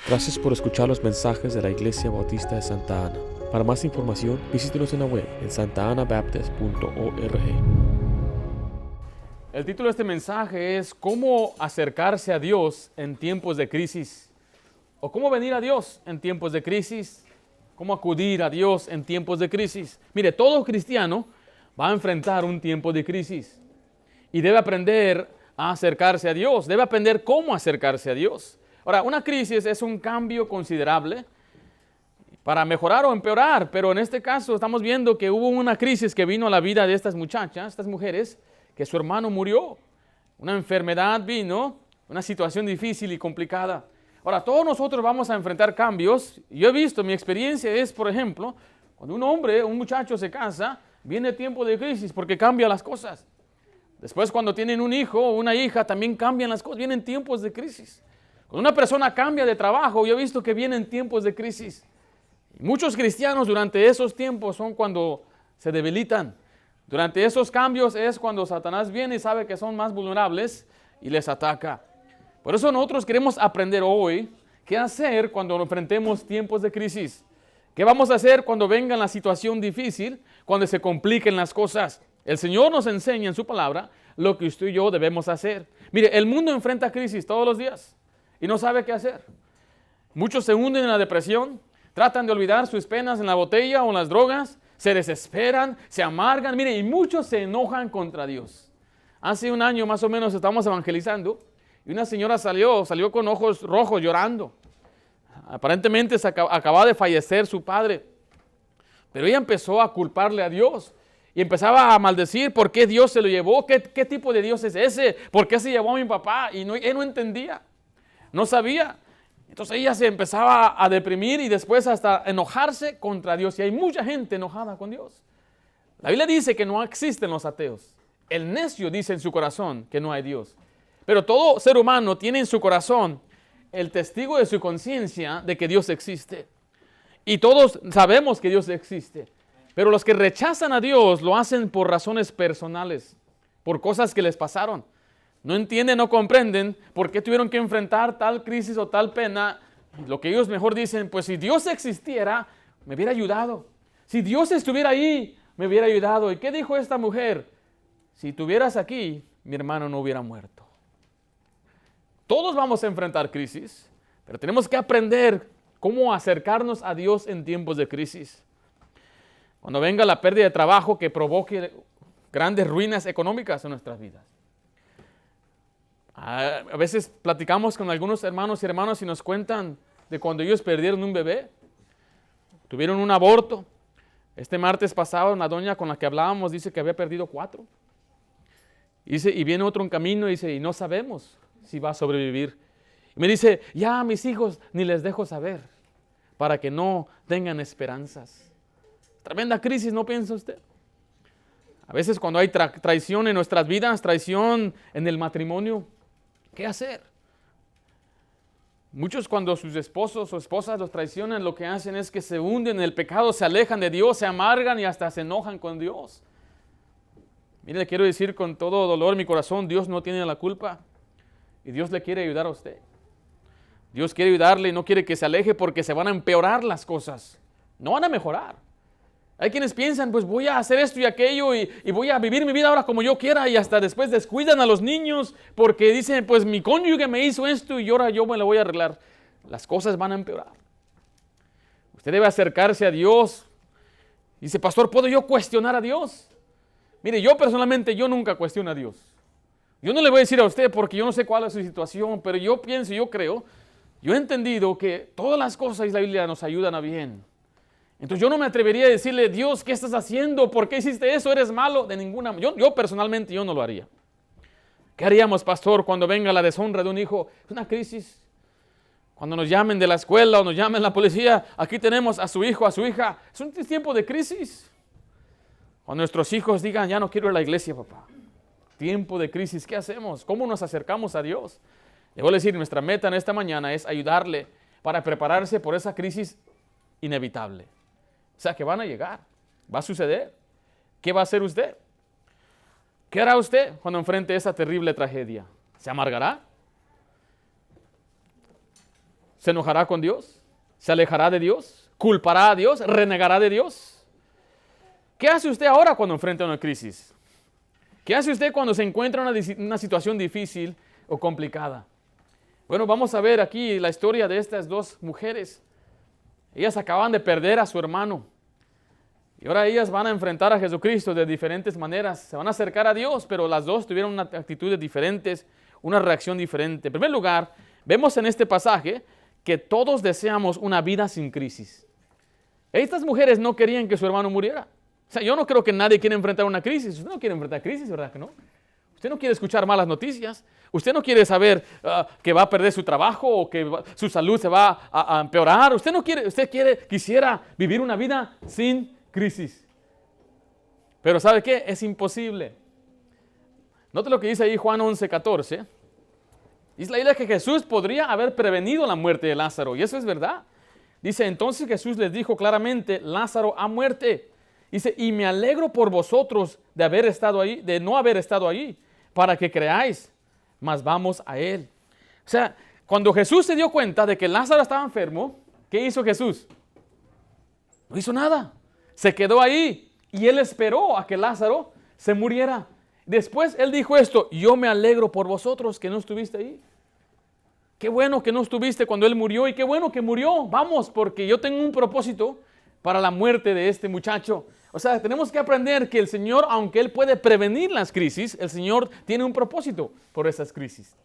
Gracias por escuchar los mensajes de la Iglesia Bautista de Santa Ana. Para más información, visítenos en la web en santaanabaptist.org. El título de este mensaje es ¿Cómo acercarse a Dios en tiempos de crisis? O ¿cómo venir a Dios en tiempos de crisis? ¿Cómo acudir a Dios en tiempos de crisis? Mire, todo cristiano va a enfrentar un tiempo de crisis y debe aprender a acercarse a Dios, debe aprender cómo acercarse a Dios. Ahora, una crisis es un cambio considerable para mejorar o empeorar, pero en este caso estamos viendo que hubo una crisis que vino a la vida de estas muchachas, estas mujeres, que su hermano murió, una enfermedad vino, una situación difícil y complicada. Ahora, todos nosotros vamos a enfrentar cambios. Yo he visto, mi experiencia es, por ejemplo, cuando un hombre, un muchacho se casa, viene tiempo de crisis porque cambia las cosas. Después, cuando tienen un hijo o una hija, también cambian las cosas, vienen tiempos de crisis. Cuando una persona cambia de trabajo, yo he visto que vienen tiempos de crisis. Y muchos cristianos durante esos tiempos son cuando se debilitan. Durante esos cambios es cuando Satanás viene y sabe que son más vulnerables y les ataca. Por eso nosotros queremos aprender hoy qué hacer cuando enfrentemos tiempos de crisis. ¿Qué vamos a hacer cuando venga la situación difícil, cuando se compliquen las cosas? El Señor nos enseña en su palabra lo que usted y yo debemos hacer. Mire, el mundo enfrenta crisis todos los días y no sabe qué hacer. Muchos se hunden en la depresión, tratan de olvidar sus penas en la botella o en las drogas, se desesperan, se amargan, mire, y muchos se enojan contra Dios. Hace un año más o menos estábamos evangelizando y una señora salió con ojos rojos llorando. Aparentemente acababa de fallecer su padre, pero ella empezó a culparle a Dios y empezaba a maldecir por qué Dios se lo llevó, qué tipo de Dios es ese, por qué se llevó a mi papá, y él no entendía. No sabía. Entonces ella se empezaba a deprimir y después hasta enojarse contra Dios. Y hay mucha gente enojada con Dios. La Biblia dice que no existen los ateos. El necio dice en su corazón que no hay Dios. Pero todo ser humano tiene en su corazón el testigo de su conciencia de que Dios existe. Y todos sabemos que Dios existe. Pero los que rechazan a Dios lo hacen por razones personales, por cosas que les pasaron. No entienden, no comprenden por qué tuvieron que enfrentar tal crisis o tal pena. Lo que ellos mejor dicen, pues si Dios existiera, me hubiera ayudado. Si Dios estuviera ahí, me hubiera ayudado. ¿Y qué dijo esta mujer? Si estuvieras aquí, mi hermano no hubiera muerto. Todos vamos a enfrentar crisis, pero tenemos que aprender cómo acercarnos a Dios en tiempos de crisis. Cuando venga la pérdida de trabajo que provoque grandes ruinas económicas en nuestras vidas. A veces platicamos con algunos hermanos y hermanas y nos cuentan de cuando ellos perdieron un bebé, tuvieron un aborto. Este martes pasado una doña con la que hablábamos dice que había perdido 4. Y viene otro en camino y dice, y no sabemos si va a sobrevivir. Y me dice, ya a mis hijos ni les dejo saber para que no tengan esperanzas. Tremenda crisis, ¿no piensa usted? A veces cuando hay traición en nuestras vidas, traición en el matrimonio, ¿qué hacer? Muchos cuando sus esposos o esposas los traicionan, lo que hacen es que se hunden en el pecado, se alejan de Dios, se amargan y hasta se enojan con Dios. Mire, le quiero decir con todo dolor en mi corazón, Dios no tiene la culpa y Dios le quiere ayudar a usted. Dios quiere ayudarle y no quiere que se aleje porque se van a empeorar las cosas, no van a mejorar. Hay quienes piensan, pues voy a hacer esto y aquello y voy a vivir mi vida ahora como yo quiera y hasta después descuidan a los niños porque dicen, pues mi cónyuge me hizo esto y ahora yo me lo voy a arreglar. Las cosas van a empeorar. Usted debe acercarse a Dios. Dice, pastor, ¿puedo yo cuestionar a Dios? Mire, yo personalmente, yo nunca cuestiono a Dios. Yo no le voy a decir a usted porque yo no sé cuál es su situación, pero yo pienso, yo creo, yo he entendido que todas las cosas de la Biblia nos ayudan a bien. Entonces yo no me atrevería a decirle, Dios, ¿qué estás haciendo? ¿Por qué hiciste eso? ¿Eres malo? De ninguna manera. Yo personalmente yo no lo haría. ¿Qué haríamos, pastor, cuando venga la deshonra de un hijo? Es una crisis. Cuando nos llamen de la escuela o nos llamen la policía, aquí tenemos a su hijo, a su hija. Es un tiempo de crisis. Cuando nuestros hijos digan, ya no quiero ir a la iglesia, papá. Tiempo de crisis, ¿qué hacemos? ¿Cómo nos acercamos a Dios? Le voy a decir, nuestra meta en esta mañana es ayudarle para prepararse por esa crisis inevitable. O sea, que van a llegar, va a suceder. ¿Qué va a hacer usted? ¿Qué hará usted cuando enfrente esa terrible tragedia? ¿Se amargará? ¿Se enojará con Dios? ¿Se alejará de Dios? ¿Culpará a Dios? ¿Renegará de Dios? ¿Qué hace usted ahora cuando enfrenta una crisis? ¿Qué hace usted cuando se encuentra en una situación difícil o complicada? Bueno, vamos a ver aquí la historia de estas dos mujeres. Ellas acaban de perder a su hermano. Y ahora ellas van a enfrentar a Jesucristo de diferentes maneras. Se van a acercar a Dios, pero las dos tuvieron unas actitudes diferentes, una reacción diferente. En primer lugar, vemos en este pasaje que todos deseamos una vida sin crisis. Estas mujeres no querían que su hermano muriera. O sea, yo no creo que nadie quiera enfrentar una crisis. Usted no quiere enfrentar crisis, ¿verdad que no? Usted no quiere escuchar malas noticias. Usted no quiere saber que va a perder su trabajo o que su salud se va a empeorar. Usted no quiere, quisiera vivir una vida sin crisis. Pero ¿sabe qué? Es imposible. Note lo que dice ahí Juan 11:14. Dice la Biblia que Jesús podría haber prevenido la muerte de Lázaro. Y eso es verdad. Dice, entonces Jesús les dijo claramente, Lázaro ha muerto. Dice, y me alegro por vosotros de no haber estado ahí, para que creáis, mas vamos a él. O sea, cuando Jesús se dio cuenta de que Lázaro estaba enfermo, ¿qué hizo Jesús? No hizo nada. Se quedó ahí y él esperó a que Lázaro se muriera. Después él dijo esto, yo me alegro por vosotros que no estuviste ahí. Qué bueno que no estuviste cuando él murió y qué bueno que murió. Vamos, porque yo tengo un propósito para la muerte de este muchacho. O sea, tenemos que aprender que el Señor, aunque Él puede prevenir las crisis, el Señor tiene un propósito por esas crisis.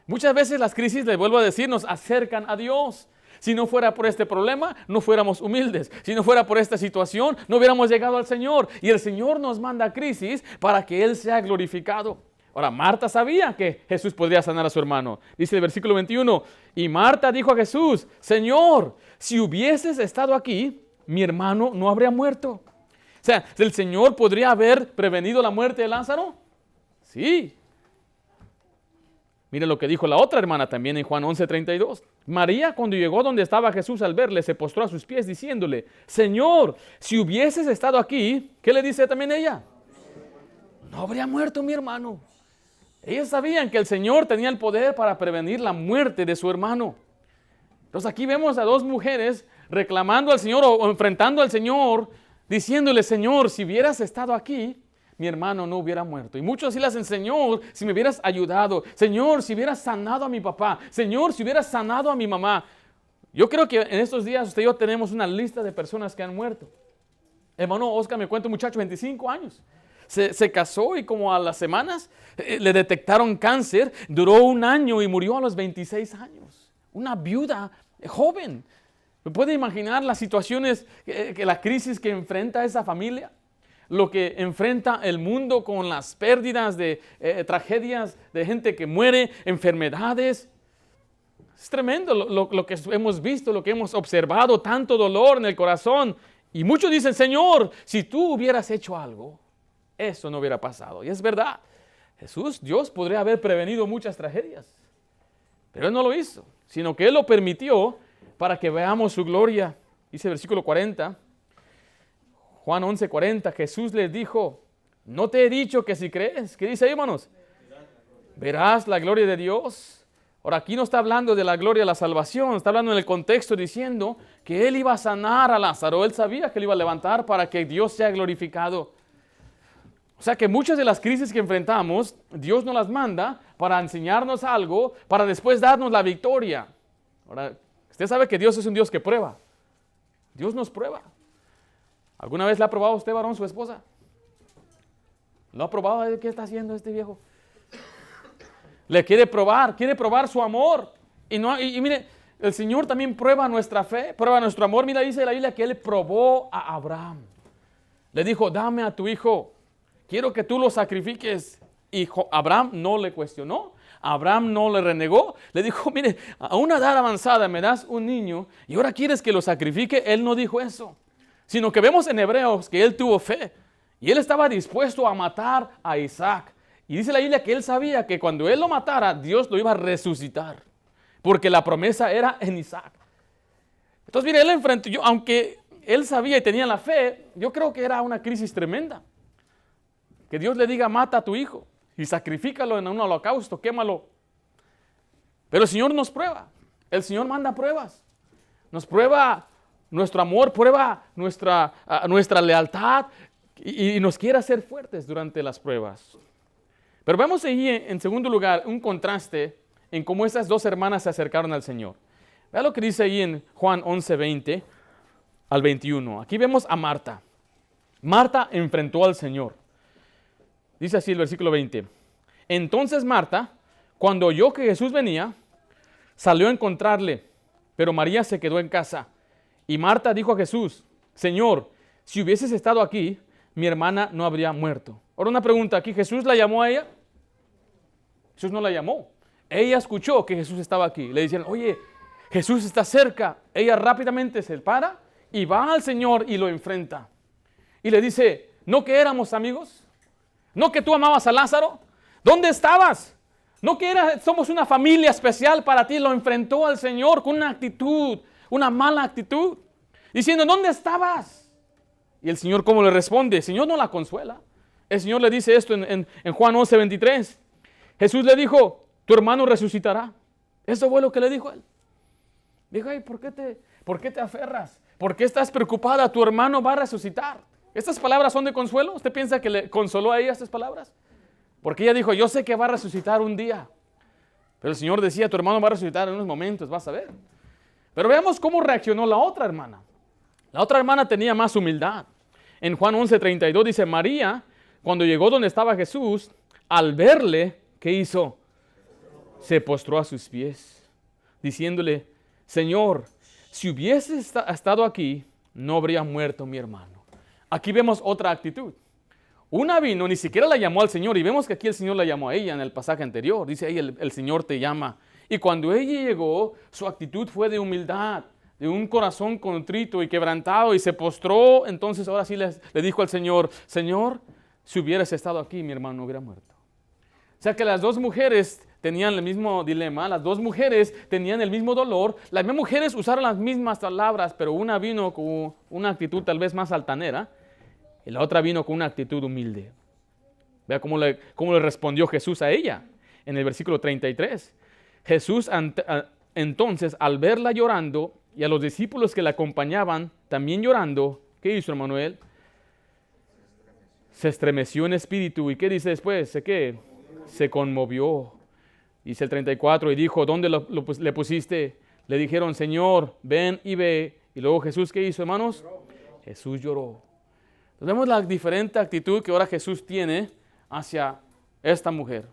Muchas veces las crisis, les vuelvo a decir, nos acercan a Dios. Si no fuera por este problema, no fuéramos humildes. Si no fuera por esta situación, no hubiéramos llegado al Señor. Y el Señor nos manda crisis para que Él sea glorificado. Ahora, Marta sabía que Jesús podría sanar a su hermano. Dice el versículo 21, y Marta dijo a Jesús, Señor, si hubieses estado aquí, mi hermano no habría muerto. O sea, ¿el Señor podría haber prevenido la muerte de Lázaro? Sí. Mire lo que dijo la otra hermana también en Juan 11:32. María, cuando llegó donde estaba Jesús al verle, se postró a sus pies diciéndole, Señor, si hubieses estado aquí, ¿qué le dice también ella? No habría muerto mi hermano. Ellos sabían que el Señor tenía el poder para prevenir la muerte de su hermano. Entonces aquí vemos a dos mujeres reclamando al Señor o enfrentando al Señor, diciéndole, Señor, si hubieras estado aquí, mi hermano no hubiera muerto. Y muchos así le hacen, Señor, si me hubieras ayudado. Señor, si hubieras sanado a mi papá. Señor, si hubieras sanado a mi mamá. Yo creo que en estos días usted y yo tenemos una lista de personas que han muerto. Hermano Oscar me cuenta un muchacho, 25 años. Se casó y como a las semanas le detectaron cáncer. Duró un año y murió a los 26 años. Una viuda joven. ¿Me puede imaginar las situaciones, la crisis que enfrenta esa familia? Lo que enfrenta el mundo con las pérdidas de tragedias de gente que muere, enfermedades. Es tremendo lo que hemos visto, lo que hemos observado, tanto dolor en el corazón. Y muchos dicen, Señor, si tú hubieras hecho algo, eso no hubiera pasado. Y es verdad, Dios podría haber prevenido muchas tragedias. Pero Él no lo hizo, sino que Él lo permitió para que veamos su gloria. Dice el versículo 40, Juan 11:40, Jesús les dijo, ¿no te he dicho que si crees? ¿Qué dice ahí, hermanos? Verás la gloria de Dios. Ahora, aquí no está hablando de la gloria de la salvación, está hablando en el contexto diciendo que Él iba a sanar a Lázaro. Él sabía que Él iba a levantar para que Dios sea glorificado. O sea que muchas de las crisis que enfrentamos, Dios nos las manda para enseñarnos algo, para después darnos la victoria. Ahora, usted sabe que Dios es un Dios que prueba. Dios nos prueba. ¿Alguna vez le ha probado a usted, varón, su esposa? ¿Lo ha probado? ¿Qué está haciendo este viejo? Le quiere probar su amor. Y mire, el Señor también prueba nuestra fe, prueba nuestro amor. Mira, dice la Biblia que Él probó a Abraham. Le dijo, dame a tu hijo, quiero que tú lo sacrifiques. Y Abraham no le cuestionó, Abraham no le renegó. Le dijo, mire, a una edad avanzada me das un niño y ahora quieres que lo sacrifique. Él no dijo eso, sino que vemos en Hebreos que él tuvo fe y él estaba dispuesto a matar a Isaac. Y dice la Biblia que él sabía que cuando él lo matara, Dios lo iba a resucitar, porque la promesa era en Isaac. Entonces, mire, él enfrentó, aunque él sabía y tenía la fe, yo creo que era una crisis tremenda. Que Dios le diga, mata a tu hijo y sacrifícalo en un holocausto, quémalo. Pero el Señor nos prueba. El Señor manda pruebas. Nos prueba nuestro amor, prueba nuestra lealtad y nos quiere hacer fuertes durante las pruebas. Pero vemos ahí, en segundo lugar, un contraste en cómo estas dos hermanas se acercaron al Señor. Vea lo que dice ahí en Juan 11:20 al 21. Aquí vemos a Marta. Marta enfrentó al Señor. Dice así el versículo 20. Entonces Marta, cuando oyó que Jesús venía, salió a encontrarle, pero María se quedó en casa. Y Marta dijo a Jesús, Señor, si hubieses estado aquí, mi hermana no habría muerto. Ahora una pregunta aquí, ¿Jesús la llamó a ella? Jesús no la llamó. Ella escuchó que Jesús estaba aquí. Le decían, oye, Jesús está cerca. Ella rápidamente se para y va al Señor y lo enfrenta. Y le dice, ¿no que éramos amigos? ¿No que tú amabas a Lázaro? ¿Dónde estabas? ¿No que somos una familia especial para ti? Lo enfrentó al Señor con una actitud, una mala actitud, diciendo, ¿dónde estabas? Y el Señor, ¿cómo le responde? El Señor no la consuela. El Señor le dice esto en Juan 11:23. Jesús le dijo, tu hermano resucitará. Eso fue lo que le dijo él. Dijo, ay, ¿por qué te aferras? ¿Por qué estás preocupada? Tu hermano va a resucitar. ¿Estas palabras son de consuelo? ¿Usted piensa que le consoló a ella estas palabras? Porque ella dijo, yo sé que va a resucitar un día. Pero el Señor decía, tu hermano va a resucitar en unos momentos, vas a ver. Pero veamos cómo reaccionó la otra hermana. La otra hermana tenía más humildad. En Juan 11:32 dice, María, cuando llegó donde estaba Jesús, al verle, ¿qué hizo? Se postró a sus pies, diciéndole, Señor, si hubiese estado aquí, no habría muerto mi hermano. Aquí vemos otra actitud. Una vino, ni siquiera la llamó al Señor, y vemos que aquí el Señor la llamó a ella en el pasaje anterior. Dice ahí, el Señor te llama. Y cuando ella llegó, su actitud fue de humildad, de un corazón contrito y quebrantado, y se postró. Entonces ahora sí le dijo al Señor, Señor, si hubieras estado aquí, mi hermano no hubiera muerto. O sea que las dos mujeres tenían el mismo dilema, las dos mujeres tenían el mismo dolor, las mismas mujeres usaron las mismas palabras, pero una vino con una actitud tal vez más altanera, y la otra vino con una actitud humilde. Vea cómo le respondió Jesús a ella en el versículo 33. Jesús entonces, al verla llorando y a los discípulos que la acompañaban también llorando, ¿qué hizo, hermano él? Se estremeció en espíritu. ¿Y qué dice después? ¿Qué? Se conmovió. Dice el 34, y dijo, ¿dónde le pusiste? Le dijeron, Señor, ven y ve. Y luego Jesús, ¿qué hizo, hermanos? Jesús lloró. Entonces vemos la diferente actitud que ahora Jesús tiene hacia esta mujer.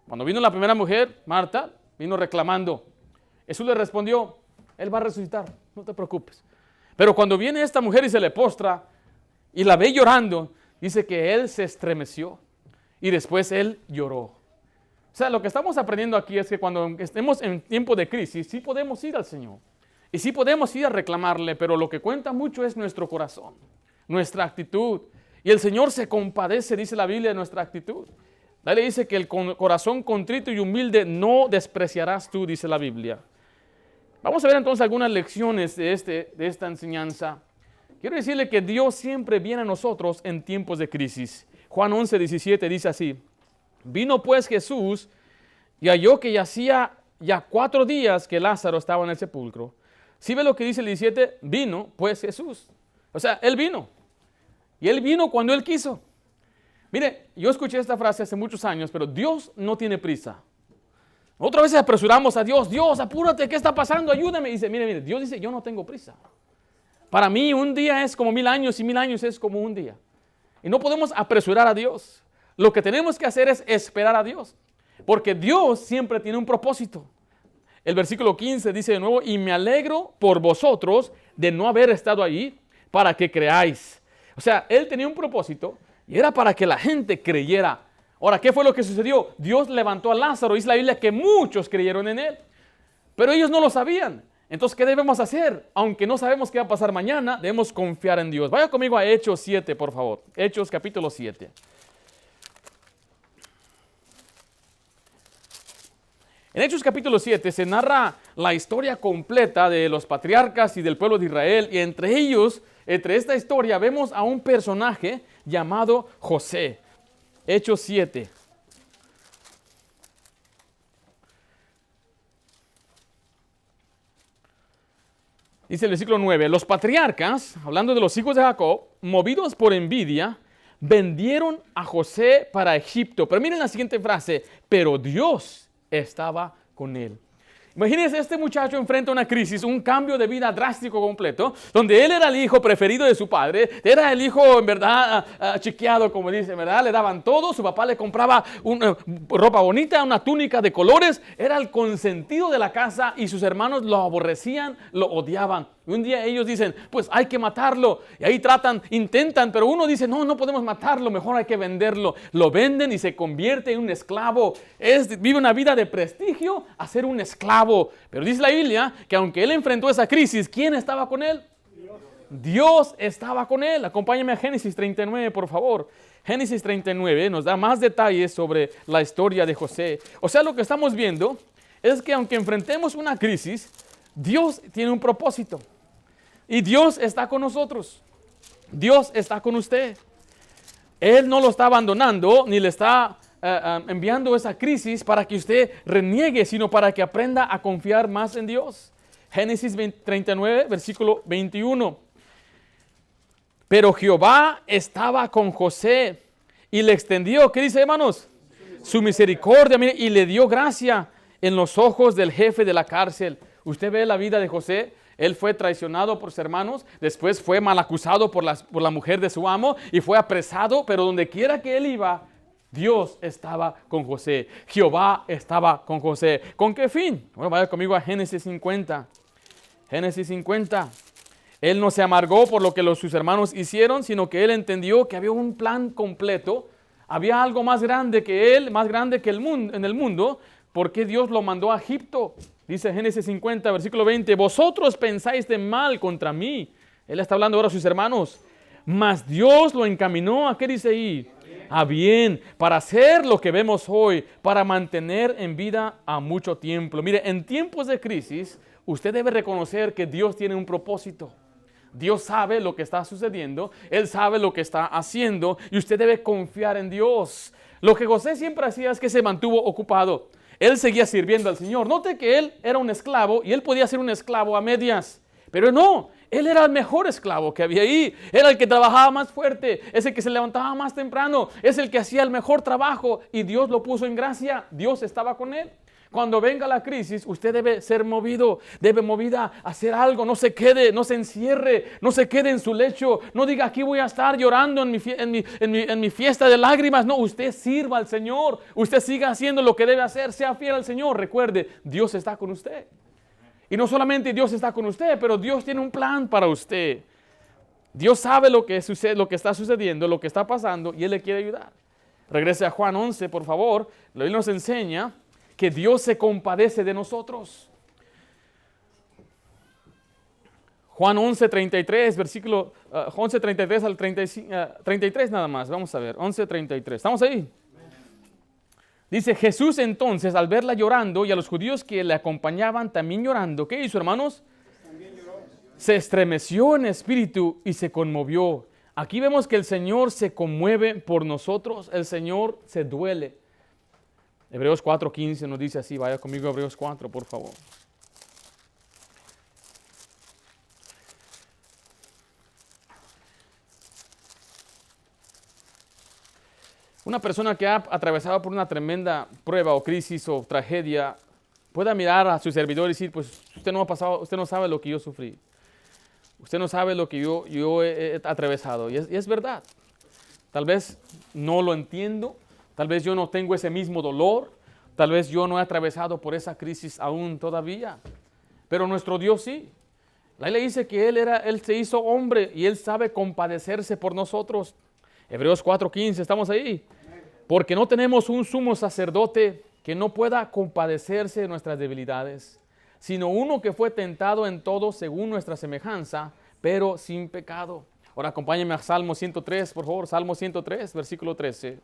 Cuando vino la primera mujer, Marta, vino reclamando. Jesús le respondió, Él va a resucitar, no te preocupes. Pero cuando viene esta mujer y se le postra y la ve llorando, dice que Él se estremeció y después Él lloró. O sea, lo que estamos aprendiendo aquí es que cuando estemos en tiempo de crisis, sí podemos ir al Señor. Y sí podemos ir a reclamarle, pero lo que cuenta mucho es nuestro corazón, nuestra actitud. Y el Señor se compadece, dice la Biblia, de nuestra actitud. La Biblia dice que el corazón contrito y humilde no despreciarás tú, dice la Biblia. Vamos a ver entonces algunas lecciones de esta enseñanza. Quiero decirle que Dios siempre viene a nosotros en tiempos de crisis. Juan 11:17 dice así, vino pues Jesús y halló que hacía ya 4 días que Lázaro estaba en el sepulcro. ¿Sí ve lo que dice el 17? Vino pues Jesús. O sea, Él vino. Y Él vino cuando Él quiso. Mire, yo escuché esta frase hace muchos años, pero Dios no tiene prisa. Otra vez apresuramos a Dios. Dios, apúrate, ¿qué está pasando? Ayúdame. Y dice, mire, Dios dice, yo no tengo prisa. Para mí un día es como 1000 años y 1000 años es como un día. Y no podemos apresurar a Dios. Lo que tenemos que hacer es esperar a Dios. Porque Dios siempre tiene un propósito. El versículo 15 dice de nuevo, y me alegro por vosotros de no haber estado ahí para que creáis. O sea, Él tenía un propósito y era para que la gente creyera. Ahora, ¿qué fue lo que sucedió? Dios levantó a Lázaro, dice la Biblia que muchos creyeron en Él. Pero ellos no lo sabían. Entonces, ¿qué debemos hacer? Aunque no sabemos qué va a pasar mañana, debemos confiar en Dios. Vaya conmigo a Hechos 7, por favor. Hechos capítulo 7. En Hechos capítulo 7 se narra la historia completa de los patriarcas y del pueblo de Israel. Y entre ellos, entre esta historia, vemos a un personaje llamado José. Hechos 7. Dice el versículo 9, los patriarcas, hablando de los hijos de Jacob, movidos por envidia, vendieron a José para Egipto. Pero miren la siguiente frase, pero Dios estaba con él. Imagínense, este muchacho enfrenta una crisis, un cambio de vida drástico completo, donde él era el hijo preferido de su padre, era el hijo en verdad chiqueado, como dicen, ¿verdad? Le daban todo, su papá le compraba una ropa bonita, una túnica de colores, era el consentido de la casa y sus hermanos lo aborrecían, lo odiaban. Y un día ellos dicen, pues hay que matarlo. Y ahí intentan, pero uno dice, no podemos matarlo, mejor hay que venderlo. Lo venden y se convierte en un esclavo. Vive una vida de prestigio a ser un esclavo. Pero dice la Biblia que aunque él enfrentó esa crisis, ¿quién estaba con él? Dios estaba con él. Acompáñame a Génesis 39, por favor. Génesis 39 nos da más detalles sobre la historia de José. O sea, lo que estamos viendo es que aunque enfrentemos una crisis, Dios tiene un propósito. Y Dios está con nosotros. Dios está con usted. Él no lo está abandonando ni le está enviando esa crisis para que usted reniegue, sino para que aprenda a confiar más en Dios. Génesis 39, versículo 21. Pero Jehová estaba con José y le extendió, ¿qué dice, hermanos? Su misericordia, mire, y le dio gracia en los ojos del jefe de la cárcel. Usted ve la vida de José. Él fue traicionado por sus hermanos, después fue mal acusado por la mujer de su amo y fue apresado, pero donde quiera que él iba, Dios estaba con José. Jehová estaba con José. ¿Con qué fin? Bueno, vaya conmigo a Génesis 50. Génesis 50. Él no se amargó por lo que sus hermanos hicieron, sino que él entendió que había un plan completo. Había algo más grande que él, más grande que el mundo, en el mundo, porque Dios lo mandó a Egipto. Dice Génesis 50, versículo 20, vosotros pensáis de mal contra mí. Él está hablando ahora a sus hermanos. Mas Dios lo encaminó, ¿a qué dice ahí? A bien, para hacer lo que vemos hoy, para mantener en vida a mucho tiempo. Mire, en tiempos de crisis, usted debe reconocer que Dios tiene un propósito. Dios sabe lo que está sucediendo, Él sabe lo que está haciendo y usted debe confiar en Dios. Lo que José siempre hacía es que se mantuvo ocupado. Él seguía sirviendo al Señor. Note que él era un esclavo y él podía ser un esclavo a medias. Pero no, él era el mejor esclavo que había ahí. Era el que trabajaba más fuerte, es el que se levantaba más temprano, es el que hacía el mejor trabajo y Dios lo puso en gracia. Dios estaba con él. Cuando venga la crisis, usted debe ser movido, debe movida a hacer algo. No se quede, no se encierre, no se quede en su lecho. No diga, aquí voy a estar llorando en mi fiesta de lágrimas. No, usted sirva al Señor. Usted siga haciendo lo que debe hacer. Sea fiel al Señor. Recuerde, Dios está con usted. Y no solamente Dios está con usted, pero Dios tiene un plan para usted. Dios sabe lo que sucede, lo que está sucediendo, lo que está pasando, y Él le quiere ayudar. Regrese a Juan 11, por favor. Él nos enseña que Dios se compadece de nosotros. Juan 11, 33, versículo 11, 33 al 33 nada más. Vamos a ver, 11, 33. ¿Estamos ahí? Dice, Jesús entonces, al verla llorando y a los judíos que le acompañaban también llorando, ¿qué hizo, hermanos? Se estremeció en espíritu y se conmovió. Aquí vemos que el Señor se conmueve por nosotros, el Señor se duele. Hebreos 4:15 nos dice así, vaya conmigo a Hebreos 4, por favor. Una persona que ha atravesado por una tremenda prueba o crisis o tragedia pueda mirar a su servidor y decir, pues usted no ha pasado, usted no sabe lo que yo sufrí. Usted no sabe lo que yo he atravesado. Y es verdad. Tal vez no lo entiendo. Tal vez yo no tengo ese mismo dolor. Tal vez yo no he atravesado por esa crisis aún todavía. Pero nuestro Dios sí. La Biblia dice que Él se hizo hombre y Él sabe compadecerse por nosotros. Hebreos 4:15, ¿estamos ahí? Porque no tenemos un sumo sacerdote que no pueda compadecerse de nuestras debilidades, sino uno que fue tentado en todo según nuestra semejanza, pero sin pecado. Ahora acompáñenme a Salmo 103, por favor. Salmo 103, versículo 13.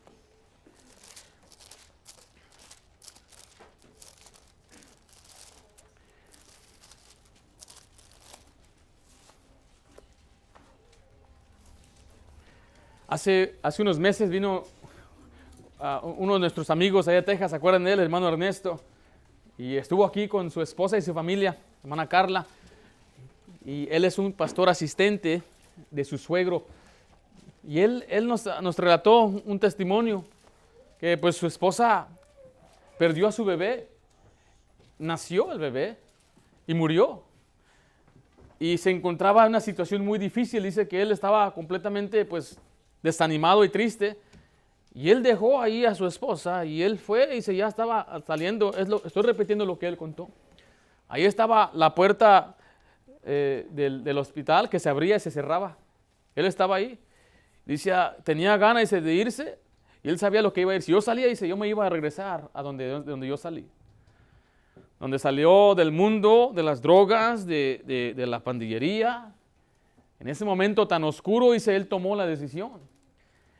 Hace unos meses vino uno de nuestros amigos allá de Texas, ¿se acuerdan de él? El hermano Ernesto. Y estuvo aquí con su esposa y su familia, hermana Carla. y él es un pastor asistente de su suegro. Y él nos relató un testimonio que pues su esposa perdió a su bebé, nació el bebé y murió. Y se encontraba en una situación muy difícil. Dice que él estaba completamente pues desanimado y triste. Y él dejó ahí a su esposa y él fue y ya estaba saliendo. Estoy repitiendo lo que él contó. Ahí estaba la puerta del hospital que se abría y se cerraba. Él estaba ahí. Dice, tenía ganas de irse y él sabía lo que iba a ir. Si yo salía, dice, yo me iba a regresar a donde yo salí. Donde salió del mundo, de las drogas, de la pandillería. En ese momento tan oscuro, dice, él tomó la decisión.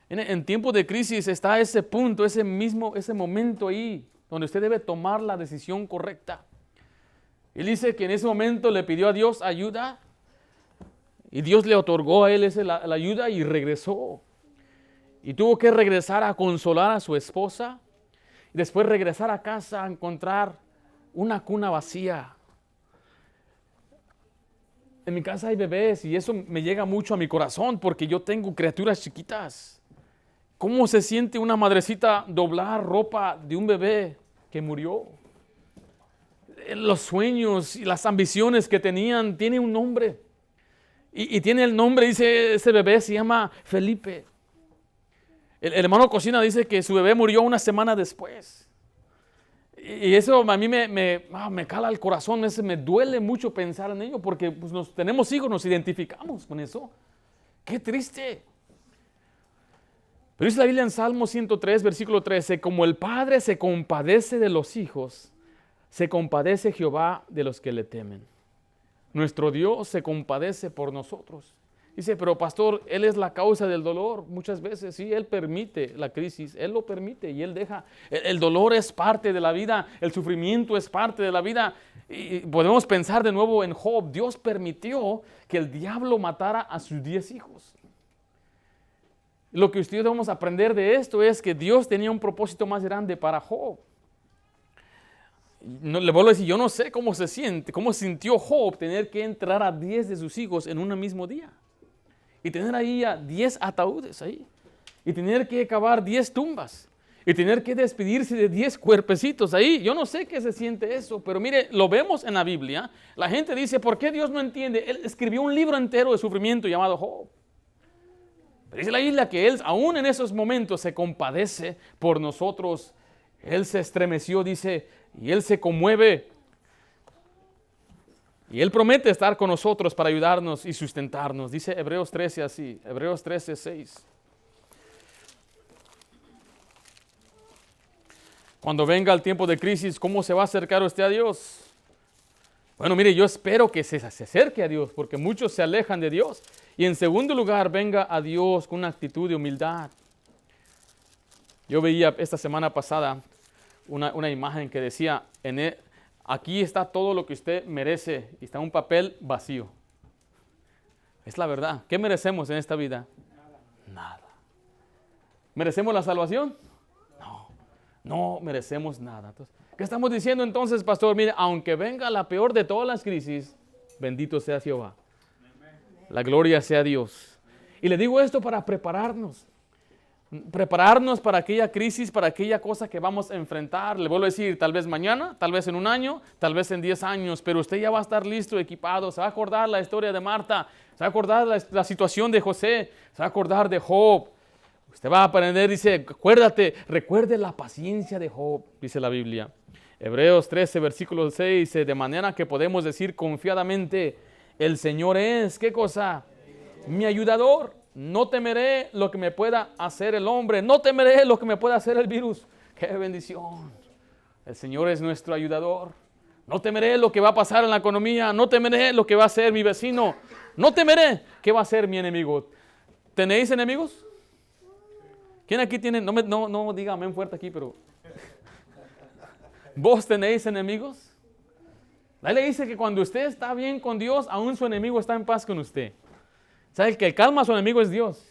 En tiempos de crisis está ese punto, ese momento ahí, donde usted debe tomar la decisión correcta. Él dice que en ese momento le pidió a Dios ayuda y Dios le otorgó a él la ayuda y regresó. Y tuvo que regresar a consolar a su esposa y después regresar a casa a encontrar una cuna vacía. En mi casa hay bebés y eso me llega mucho a mi corazón porque yo tengo criaturas chiquitas. ¿Cómo se siente una madrecita doblar ropa de un bebé que murió? Los sueños y las ambiciones que tenían tiene un nombre. Y tiene el nombre, dice, ese bebé se llama Felipe. El hermano Cocina dice que su bebé murió una semana después. Y eso a mí me cala el corazón, me duele mucho pensar en ello, porque pues, tenemos hijos, nos identificamos con eso. ¡Qué triste! Pero dice la Biblia en Salmo 103, versículo 13, como el Padre se compadece de los hijos, se compadece Jehová de los que le temen. Nuestro Dios se compadece por nosotros. Dice, pero pastor, Él es la causa del dolor. Muchas veces, sí, Él permite la crisis, Él lo permite y Él deja. El dolor es parte de la vida, el sufrimiento es parte de la vida. Y podemos pensar de nuevo en Job. Dios permitió que el diablo matara a sus 10 hijos. Lo que ustedes debemos aprender de esto es que Dios tenía un propósito más grande para Job. No, le vuelvo a decir, yo no sé cómo sintió Job tener que entrar a 10 de sus hijos en un mismo día. Y tener ahí a 10 ataúdes ahí. Y tener que cavar 10 tumbas. Y tener que despedirse de 10 cuerpecitos ahí. Yo no sé qué se siente eso, pero mire, lo vemos en la Biblia. La gente dice, ¿por qué Dios no entiende? Él escribió un libro entero de sufrimiento llamado Job. Pero dice la Biblia que Él, aún en esos momentos, se compadece por nosotros. Él se estremeció, dice, y Él se conmueve. Y Él promete estar con nosotros para ayudarnos y sustentarnos. Dice Hebreos 13 así, Hebreos 13, 6. Cuando venga el tiempo de crisis, ¿cómo se va a acercar usted a Dios? Bueno, mire, yo espero que se acerque a Dios, porque muchos se alejan de Dios. Y en segundo lugar, venga a Dios con una actitud de humildad. Yo veía esta semana pasada una imagen que decía, aquí está todo lo que usted merece y está un papel vacío. Es la verdad. ¿Qué merecemos en esta vida? Nada. ¿Merecemos la salvación? No merecemos nada. Entonces, ¿qué estamos diciendo entonces, pastor? Mire, aunque venga la peor de todas las crisis, bendito sea Jehová. La gloria sea a Dios. Y le digo esto para prepararnos para aquella crisis, para aquella cosa que vamos a enfrentar. Le vuelvo a decir, tal vez mañana, tal vez en un año, tal vez en 10 años, pero usted ya va a estar listo, equipado. Se va a acordar la historia de Marta, se va a acordar la situación de José, se va a acordar de Job. Usted va a aprender, dice, recuerde la paciencia de Job, dice la Biblia. Hebreos 13, versículo 6, dice, de manera que podemos decir confiadamente, el Señor es, ¿qué cosa? Mi ayudador. No temeré lo que me pueda hacer el hombre, no temeré lo que me pueda hacer el virus. ¡Qué bendición! El Señor es nuestro ayudador. No temeré lo que va a pasar en la economía, no temeré lo que va a hacer mi vecino, no temeré qué va a hacer mi enemigo. ¿Tenéis enemigos? ¿Quién aquí tiene? No diga amén fuerte aquí, pero ¿vos tenéis enemigos? La Biblia dice que cuando usted está bien con Dios, aún su enemigo está en paz con usted. ¿Sabe? El que calma a su enemigo es Dios.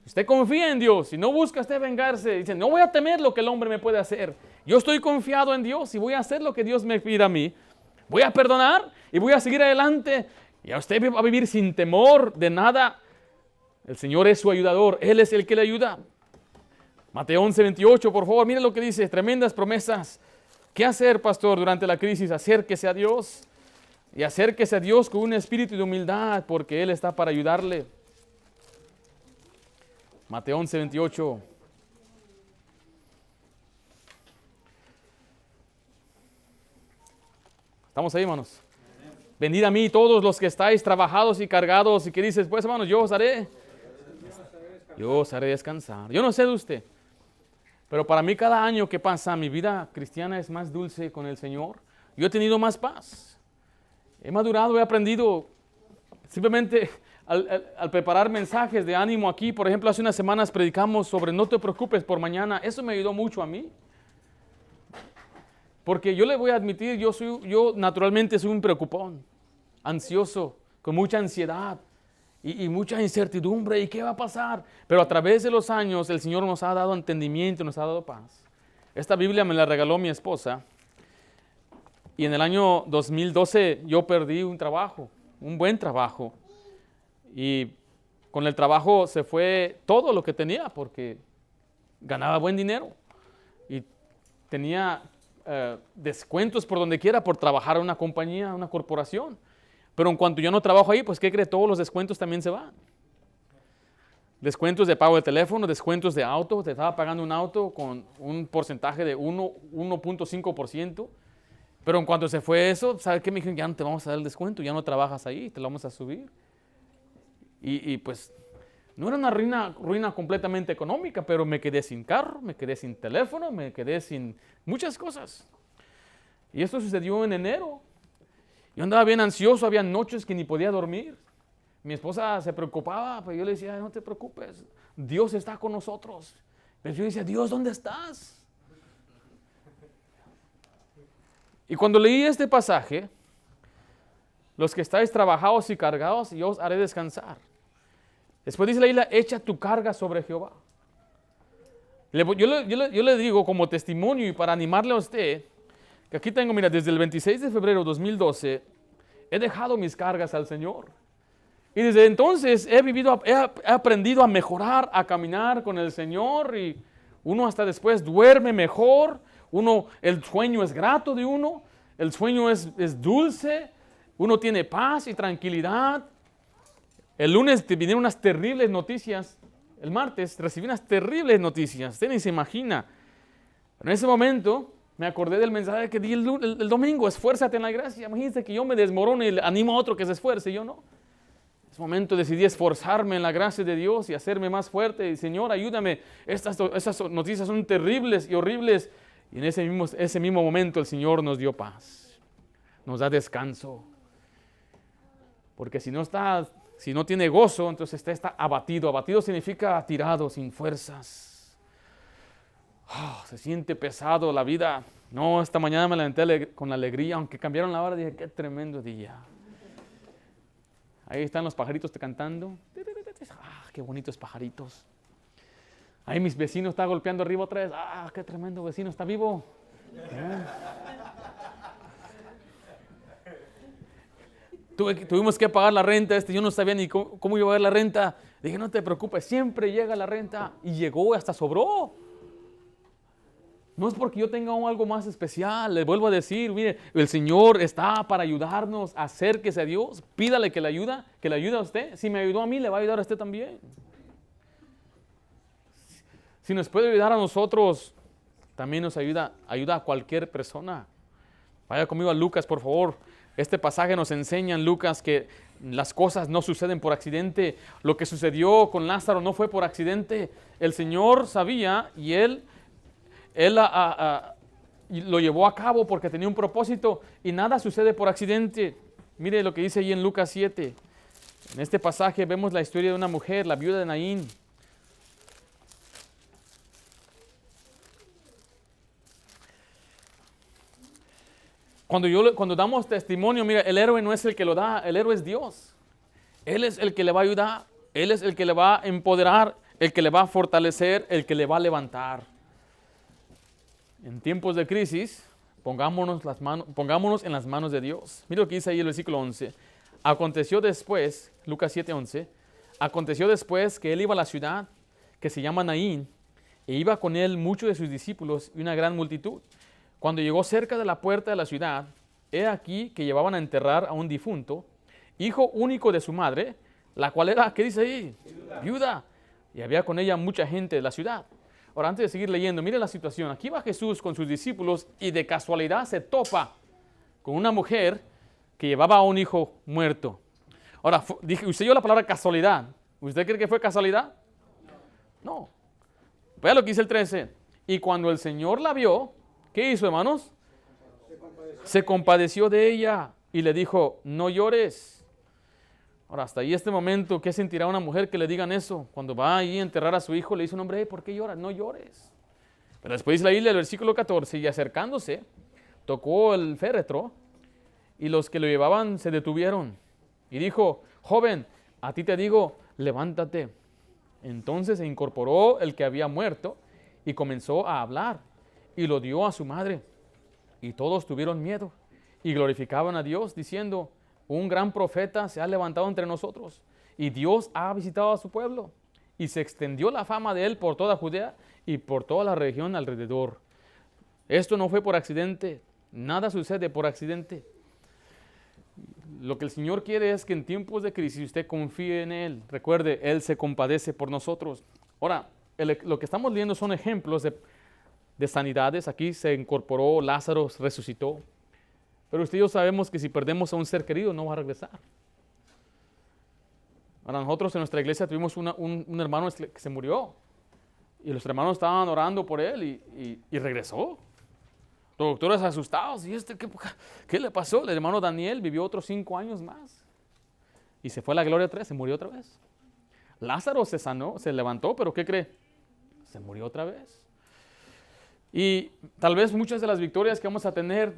Usted confía en Dios y no busca usted vengarse. Dice, no voy a temer lo que el hombre me puede hacer. Yo estoy confiado en Dios y voy a hacer lo que Dios me pida a mí. Voy a perdonar y voy a seguir adelante Y a usted va a vivir sin temor de nada. El Señor es su ayudador. Él es el que le ayuda. Mateo 11:28, por favor, miren lo que dice. Tremendas promesas. ¿Qué hacer, pastor, durante la crisis? Acérquese a Dios. Y acérquese a Dios con un espíritu de humildad, porque Él está para ayudarle. Mateo 11:28. ¿Estamos ahí, hermanos? Venid a mí todos los que estáis trabajados y cargados, y que dices, pues hermanos, yo os haré descansar. Yo no sé de usted, pero para mí cada año que pasa, mi vida cristiana es más dulce con el Señor. Yo he tenido más paz. He madurado, he aprendido. Simplemente al preparar mensajes de ánimo aquí, por ejemplo, hace unas semanas predicamos sobre no te preocupes por mañana. Eso me ayudó mucho a mí. Porque yo le voy a admitir, yo naturalmente soy un preocupón, ansioso, con mucha ansiedad y mucha incertidumbre. ¿Y qué va a pasar? Pero a través de los años el Señor nos ha dado entendimiento, nos ha dado paz. Esta Biblia me la regaló mi esposa. Y en el año 2012 yo perdí un trabajo, un buen trabajo. Y con el trabajo se fue todo lo que tenía porque ganaba buen dinero. Y tenía descuentos por donde quiera por trabajar en una compañía, una corporación. Pero en cuanto yo no trabajo ahí, pues ¿qué cree? Todos los descuentos también se van. Descuentos de pago de teléfono, descuentos de auto. Te estaba pagando un auto con un porcentaje de 1.5%. Pero en cuanto se fue eso, ¿sabes qué? Me dijeron, ya no te vamos a dar el descuento, ya no trabajas ahí, te lo vamos a subir. Y pues no era una ruina completamente económica, pero me quedé sin carro, me quedé sin teléfono, me quedé sin muchas cosas. Y esto sucedió en enero. Yo andaba bien ansioso, había noches que ni podía dormir. Mi esposa se preocupaba, pero yo le decía, no te preocupes, Dios está con nosotros. Pero yo decía, Dios, ¿dónde estás? Y cuando leí este pasaje, los que estáis trabajados y cargados, yo os haré descansar. Después dice la isla, echa tu carga sobre Jehová. Yo le digo como testimonio y para animarle a usted, que aquí tengo, mira, desde el 26 de febrero de 2012, he dejado mis cargas al Señor. Y desde entonces he aprendido a mejorar, a caminar con el Señor, y uno hasta después duerme mejor. El sueño es grato de uno, el sueño es dulce, uno tiene paz y tranquilidad. El lunes te vinieron unas terribles noticias, el martes recibí unas terribles noticias, usted ni se imagina. En ese momento me acordé del mensaje que di el domingo, esfuérzate en la gracia. Imagínense que yo me desmorono y animo a otro que se esfuerce, yo no. En ese momento decidí esforzarme en la gracia de Dios y hacerme más fuerte. Y Señor, ayúdame, estas noticias son terribles y horribles. Y en ese mismo momento el Señor nos dio paz, nos da descanso. Porque si no tiene gozo, entonces está abatido. Abatido significa tirado, sin fuerzas. Se siente pesado la vida. No, esta mañana me levanté con alegría, aunque cambiaron la hora, dije, qué tremendo día. Ahí están los pajaritos cantando. Qué bonitos pajaritos. Ahí mis vecinos están golpeando arriba otra vez. Qué tremendo vecino, está vivo. Tuvimos que pagar la renta. Yo no sabía ni cómo iba a ver la renta. Dije, no te preocupes, siempre llega la renta. Y llegó, hasta sobró. No es porque yo tenga algo más especial. Le vuelvo a decir, mire, el Señor está para ayudarnos. Acérquese a Dios, pídale que le ayude a usted. Si me ayudó a mí, le va a ayudar a usted también. Si nos puede ayudar a nosotros, también nos ayuda a cualquier persona. Vaya conmigo a Lucas, por favor. Este pasaje nos enseña en Lucas que las cosas no suceden por accidente. Lo que sucedió con Lázaro no fue por accidente. El Señor sabía y Él lo llevó a cabo porque tenía un propósito, y nada sucede por accidente. Mire lo que dice ahí en Lucas 7. En este pasaje vemos la historia de una mujer, la viuda de Naín. Cuando damos testimonio, mira, el héroe no es el que lo da, el héroe es Dios. Él es el que le va a ayudar, Él es el que le va a empoderar, el que le va a fortalecer, el que le va a levantar. En tiempos de crisis, pongámonos en las manos de Dios. Mira lo que dice ahí el versículo 11. Aconteció después, Lucas 7:11, aconteció después que él iba a la ciudad que se llama Naín, e iba con él muchos de sus discípulos y una gran multitud. Cuando llegó cerca de la puerta de la ciudad, he aquí que llevaban a enterrar a un difunto, hijo único de su madre, la cual era, ¿qué dice ahí? Viuda. Y había con ella mucha gente de la ciudad. Ahora, antes de seguir leyendo, mire la situación. Aquí va Jesús con sus discípulos y de casualidad se topa con una mujer que llevaba a un hijo muerto. Ahora, usted oyó la palabra casualidad. ¿Usted cree que fue casualidad? No. Vea lo que dice el 13. Y cuando el Señor la vio, ¿qué hizo, hermanos? Se compadeció de ella y le dijo, no llores. Ahora, hasta ahí este momento, ¿qué sentirá una mujer que le digan eso? Cuando va ahí a enterrar a su hijo, le dice un hombre, ¿por qué lloras? No llores. Pero después dice la Biblia, el versículo 14, y acercándose, tocó el féretro, y los que lo llevaban se detuvieron. Y dijo, joven, a ti te digo, levántate. Entonces se incorporó el que había muerto, y comenzó a hablar, y lo dio a su madre. Y todos tuvieron miedo, y glorificaban a Dios, diciendo, un gran profeta se ha levantado entre nosotros, y Dios ha visitado a su pueblo. Y se extendió la fama de él por toda Judea y por toda la región alrededor. Esto no fue por accidente, nada sucede por accidente. Lo que el Señor quiere es que en tiempos de crisis usted confíe en Él. Recuerde, Él se compadece por nosotros. Ahora, lo que estamos leyendo son ejemplos de sanidades. Aquí se incorporó, Lázaro resucitó. Pero usted y yo sabemos que si perdemos a un ser querido, no va a regresar. Ahora, nosotros en nuestra iglesia tuvimos un hermano que se murió. Y los hermanos estaban orando por él y regresó. Los doctores asustados. ¿Y qué le pasó? El hermano Daniel vivió otros 5 años más. Y se fue a la gloria 3, se murió otra vez. Lázaro se sanó, se levantó, pero ¿qué cree? Se murió otra vez. Y tal vez muchas de las victorias que vamos a tener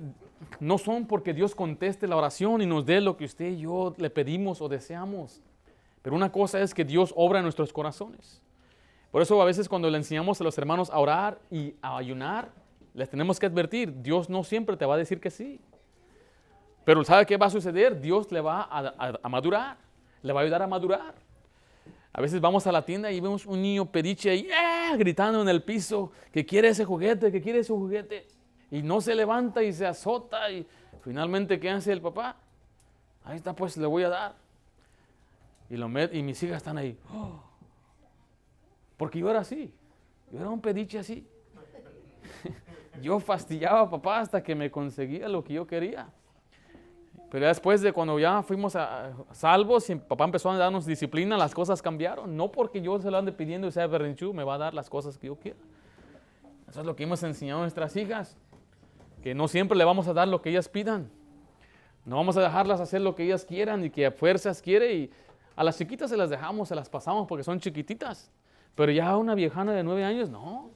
no son porque Dios conteste la oración y nos dé lo que usted y yo le pedimos o deseamos. Pero una cosa es que Dios obra en nuestros corazones. Por eso a veces cuando le enseñamos a los hermanos a orar y a ayunar, les tenemos que advertir, Dios no siempre te va a decir que sí. Pero ¿sabe qué va a suceder? Dios le va a madurar, le va a ayudar a madurar. A veces vamos a la tienda y vemos un niño pediche ahí, gritando en el piso, que quiere ese juguete, que quiere ese juguete. Y no se levanta y se azota y finalmente, ¿qué hace el papá? Ahí está, pues le voy a dar. Y mis hijas están ahí. Porque yo era así, yo era un pediche así. Yo fastidiaba a papá hasta que me conseguía lo que yo quería. Pero después de cuando ya fuimos salvos y papá empezó a darnos disciplina, las cosas cambiaron. No porque yo se lo ande pidiendo y sea berrinchudo, me va a dar las cosas que yo quiera. Eso es lo que hemos enseñado a nuestras hijas. Que no siempre le vamos a dar lo que ellas pidan. No vamos a dejarlas hacer lo que ellas quieran y que a fuerzas quiere. Y a las chiquitas se las dejamos, se las pasamos porque son chiquititas. Pero ya una viejana de 9 años, no.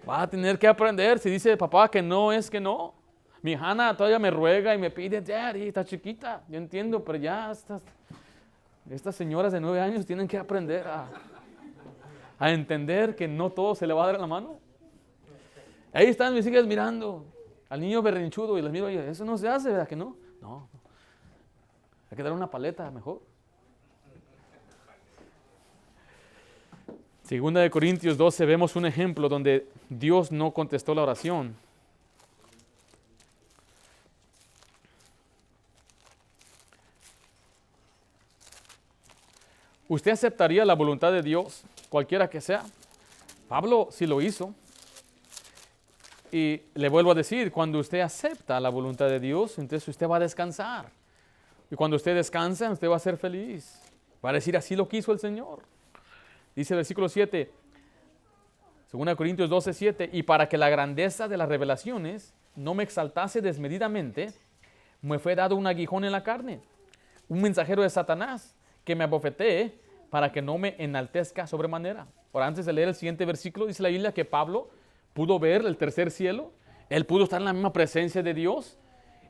Va a tener que aprender. Si dice papá que no, es que no. Mi Hannah todavía me ruega y me pide, Daddy, está chiquita. Yo entiendo, pero ya estas señoras de 9 años tienen que aprender a entender que no todo se le va a dar en la mano. Ahí están mis hijas mirando al niño berrinchudo y les miro, eso no se hace, ¿verdad que no? No. Hay que dar una paleta mejor. Segunda de Corintios 12 vemos un ejemplo donde Dios no contestó la oración. ¿Usted aceptaría la voluntad de Dios, cualquiera que sea? Pablo sí lo hizo. Y le vuelvo a decir, cuando usted acepta la voluntad de Dios, entonces usted va a descansar. Y cuando usted descansa, usted va a ser feliz. Va a decir, así lo quiso el Señor. Dice el versículo 7, 2 Corintios 12, 7, y para que la grandeza de las revelaciones no me exaltase desmedidamente, me fue dado un aguijón en la carne, un mensajero de Satanás, que me abofetee para que no me enaltezca sobremanera. Ahora, antes de leer el siguiente versículo, dice la Biblia que Pablo pudo ver el tercer cielo, él pudo estar en la misma presencia de Dios,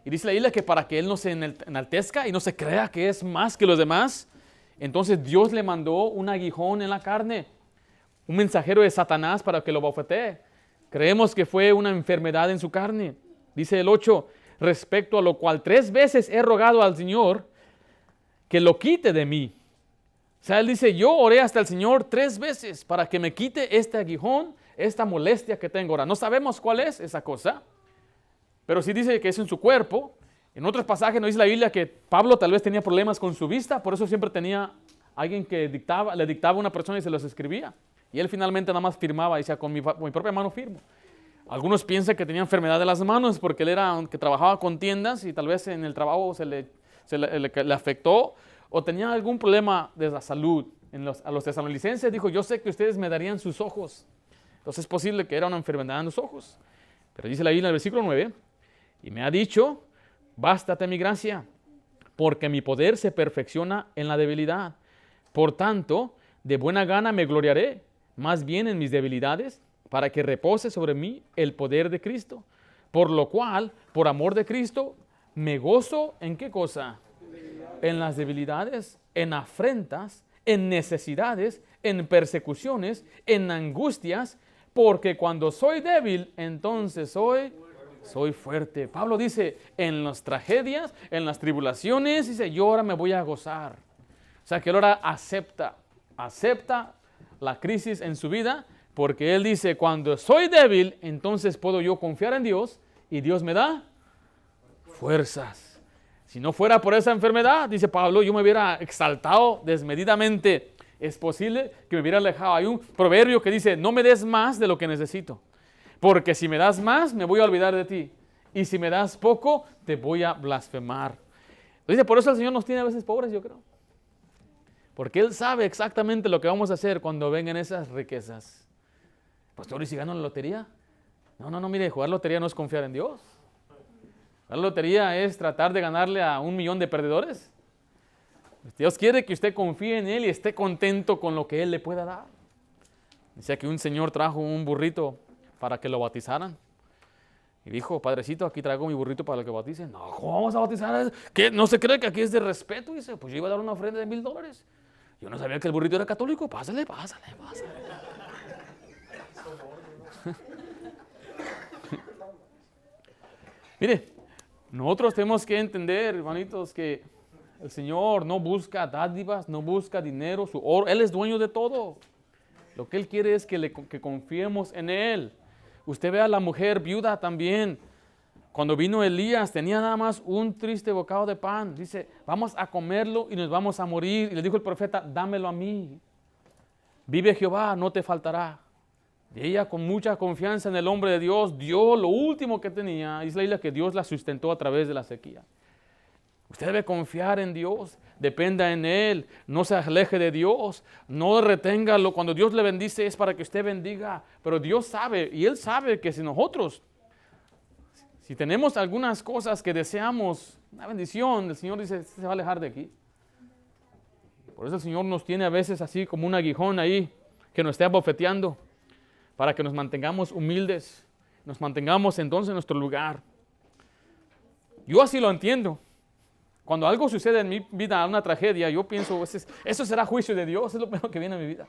y dice la Biblia que para que él no se enaltezca y no se crea que es más que los demás, entonces Dios le mandó un aguijón en la carne, un mensajero de Satanás para que lo bofetee. Creemos que fue una enfermedad en su carne. Dice el 8, respecto a lo cual 3 veces he rogado al Señor que lo quite de mí. O sea, él dice, yo oré hasta el Señor 3 veces para que me quite este aguijón, esta molestia que tengo ahora. No sabemos cuál es esa cosa, pero sí dice que es en su cuerpo. En otros pasajes nos dice la Biblia que Pablo tal vez tenía problemas con su vista, por eso siempre tenía alguien que le dictaba a una persona y se los escribía. Y él finalmente nada más firmaba y decía, con mi propia mano firmo. Algunos piensan que tenía enfermedad de las manos porque él era que trabajaba con tiendas y tal vez en el trabajo se le afectó o tenía algún problema de la salud. A los tesalonicenses dijo, yo sé que ustedes me darían sus ojos. Entonces es posible que era una enfermedad en los ojos. Pero dice la Biblia en el versículo 9, y me ha dicho, bástate mi gracia, porque mi poder se perfecciona en la debilidad. Por tanto, de buena gana me gloriaré, más bien en mis debilidades, para que repose sobre mí el poder de Cristo. Por lo cual, por amor de Cristo, me gozo ¿en qué cosa? En las debilidades, en afrentas, en necesidades, en persecuciones, en angustias, porque cuando soy débil, entonces soy fuerte. Pablo dice, en las tragedias, en las tribulaciones, dice, yo ahora me voy a gozar. O sea, que él ahora acepta la crisis en su vida, porque él dice, cuando soy débil, entonces puedo yo confiar en Dios y Dios me da fuerzas. Si no fuera por esa enfermedad, dice Pablo, yo me hubiera exaltado desmedidamente. Es posible que me hubiera alejado. Hay un proverbio que dice, no me des más de lo que necesito, porque si me das más, me voy a olvidar de ti. Y si me das poco, te voy a blasfemar. Dice, por eso el Señor nos tiene a veces pobres, yo creo. Porque Él sabe exactamente lo que vamos a hacer cuando vengan esas riquezas. Pastor, ¿y si gano la lotería? No, mire, jugar lotería no es confiar en Dios. La lotería es tratar de ganarle a 1 millón de perdedores. Dios quiere que usted confíe en Él y esté contento con lo que Él le pueda dar. Decía que un señor trajo un burrito para que lo bautizaran. Y dijo, padrecito, aquí traigo mi burrito para que bauticen. No, ¿cómo vamos a bautizar? ¿Qué? ¿No se cree que aquí es de respeto? Y dice, pues yo iba a dar una ofrenda de $1,000. Yo no sabía que el burrito era católico. Pásale. Mire, nosotros tenemos que entender, hermanitos, que el Señor no busca dádivas, no busca dinero, su oro. Él es dueño de todo. Lo que Él quiere es que confiemos en Él. Usted ve a la mujer viuda también. Cuando vino Elías, tenía nada más un triste bocado de pan. Dice, vamos a comerlo y nos vamos a morir. Y le dijo el profeta, dámelo a mí. Vive Jehová, no te faltará. Y ella, con mucha confianza en el hombre de Dios, dio lo último que tenía. Dice la Biblia que Dios la sustentó a través de la sequía. Usted debe confiar en Dios, dependa en Él, no se aleje de Dios, no reténgalo. Cuando Dios le bendice es para que usted bendiga, pero Dios sabe y Él sabe que si nosotros, si tenemos algunas cosas que deseamos, una bendición, el Señor dice, se va a alejar de aquí. Por eso el Señor nos tiene a veces así como un aguijón ahí que nos esté abofeteando para que nos mantengamos humildes, nos mantengamos entonces en nuestro lugar. Yo así lo entiendo. Cuando algo sucede en mi vida, una tragedia, yo pienso, eso será juicio de Dios, es lo peor que viene a mi vida.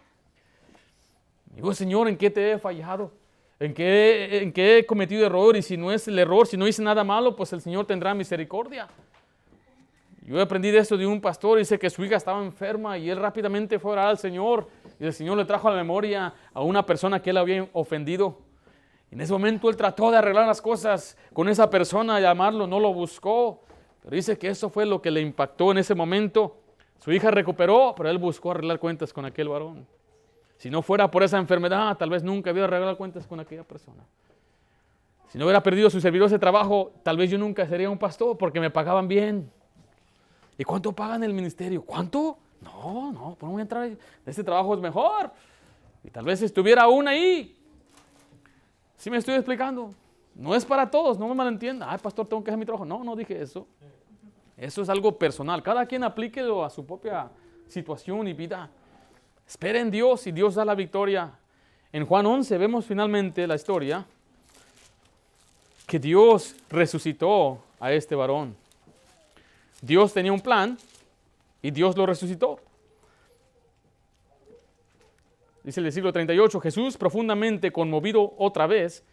Digo, Señor, ¿en qué te he fallado? ¿En qué he cometido error? Y si no es el error, si no hice nada malo, pues el Señor tendrá misericordia. Yo aprendí de esto de un pastor, dice que su hija estaba enferma y él rápidamente fue a orar al Señor y el Señor le trajo a la memoria a una persona que él había ofendido. En ese momento él trató de arreglar las cosas con esa persona, llamarlo, no lo buscó. Pero dice que eso fue lo que le impactó en ese momento. Su hija recuperó, pero él buscó arreglar cuentas con aquel varón. Si no fuera por esa enfermedad, tal vez nunca hubiera arreglado cuentas con aquella persona. Si no hubiera perdido su servidor de trabajo, tal vez yo nunca sería un pastor porque me pagaban bien. ¿Y cuánto pagan en el ministerio? ¿Cuánto? No, pues no voy a entrar ahí. Este trabajo es mejor. Y tal vez estuviera aún ahí. ¿Sí me estoy explicando? No es para todos, no me malentienda. Ay, pastor, tengo que dejar mi trabajo. No dije eso. Eso es algo personal. Cada quien aplíquelo a su propia situación y vida. Espere en Dios y Dios da la victoria. En Juan 11 vemos finalmente la historia que Dios resucitó a este varón. Dios tenía un plan y Dios lo resucitó. Dice el versículo 38, Jesús, profundamente conmovido otra vez,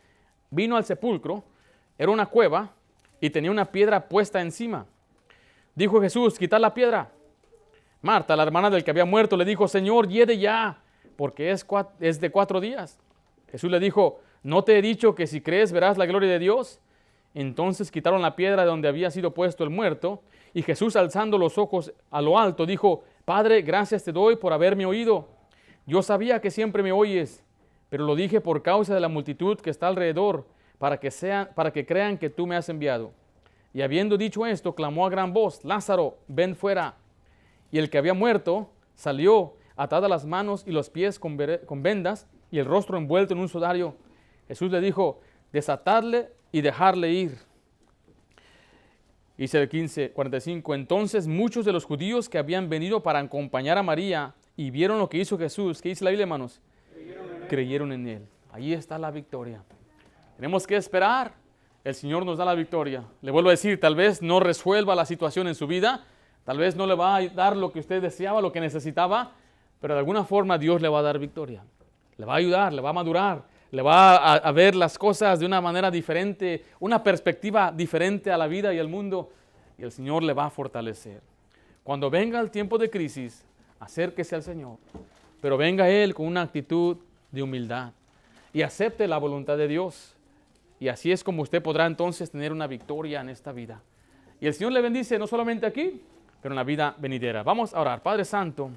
vino al sepulcro. Era una cueva y tenía una piedra puesta encima. Dijo Jesús, quitad la piedra. Marta, la hermana del que había muerto, le dijo, Señor, hiede ya, porque es de 4 días. Jesús le dijo, ¿no te he dicho que si crees verás la gloria de Dios? Entonces quitaron la piedra de donde había sido puesto el muerto, y Jesús, alzando los ojos a lo alto, dijo, Padre, gracias te doy por haberme oído. Yo sabía que siempre me oyes, pero lo dije por causa de la multitud que está alrededor, para que crean que tú me has enviado. Y habiendo dicho esto, clamó a gran voz, Lázaro, ven fuera. Y el que había muerto salió, atadas las manos y los pies con vendas, y el rostro envuelto en un sudario. Jesús le dijo, desatadle y dejarle ir. Dice el 15:45, entonces muchos de los judíos que habían venido para acompañar a María y vieron lo que hizo Jesús, ¿qué dice la Biblia, hermanos? Creyeron en él. Ahí está la victoria. Tenemos que esperar. El Señor nos da la victoria. Le vuelvo a decir, tal vez no resuelva la situación en su vida, tal vez no le va a dar lo que usted deseaba, lo que necesitaba, pero de alguna forma Dios le va a dar victoria. Le va a ayudar, le va a madurar, le va a ver las cosas de una manera diferente, una perspectiva diferente a la vida y al mundo, y el Señor le va a fortalecer. Cuando venga el tiempo de crisis, acérquese al Señor, pero venga Él con una actitud de humildad y acepte la voluntad de Dios. Y así es como usted podrá entonces tener una victoria en esta vida. Y el Señor le bendice no solamente aquí, pero en la vida venidera. Vamos a orar. Padre Santo,